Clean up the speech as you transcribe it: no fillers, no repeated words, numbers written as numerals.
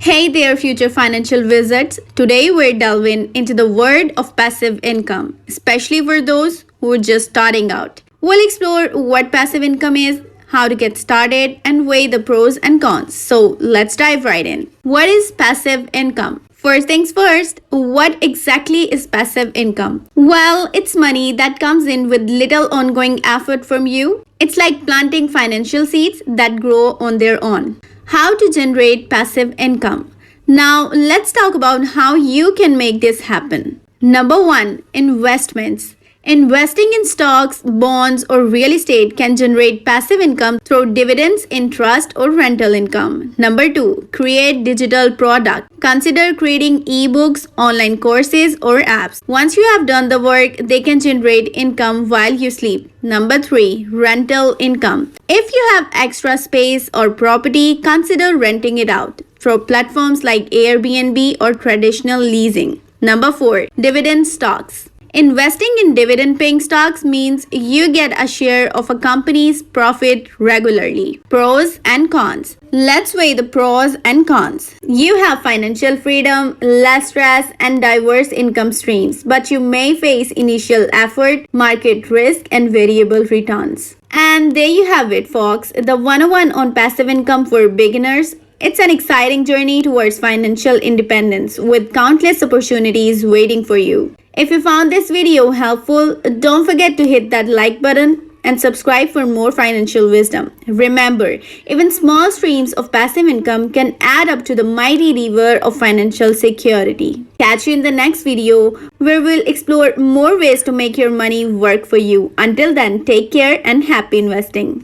Hey there, future financial wizards. Today we're delving into the world of passive income, especially for those who are just starting out. We'll explore what passive income is, how to get started, and weigh the pros and cons. So let's dive right in. What is passive income? First things first, what exactly is passive income? Well, it's money that comes in with little ongoing effort from you. It's like planting financial seeds that grow on their own. How to generate passive income. Now, let's talk about how you can make this happen. Number 1, investments. Investing in stocks, bonds, or real estate can generate passive income through dividends, interest, or rental income. Number 2, create digital product. Consider creating ebooks, online courses, or apps. Once you have done the work, they can generate income while you sleep. Number 3, rental income. If you have extra space or property, consider renting it out through platforms like Airbnb or traditional leasing. Number 4, dividend stocks. Investing in dividend-paying stocks means you get a share of a company's profit regularly. Pros and cons. Let's weigh the pros and cons. You have financial freedom, less stress, and diverse income streams, but you may face initial effort, market risk, and variable returns. And there you have it, folks. The 101 on passive income for beginners. It's an exciting journey towards financial independence with countless opportunities waiting for you. If you found this video helpful, don't forget to hit that like button and subscribe for more financial wisdom. Remember, even small streams of passive income can add up to the mighty river of financial security. Catch you in the next video where we'll explore more ways to make your money work for you. Until then, take care and happy investing.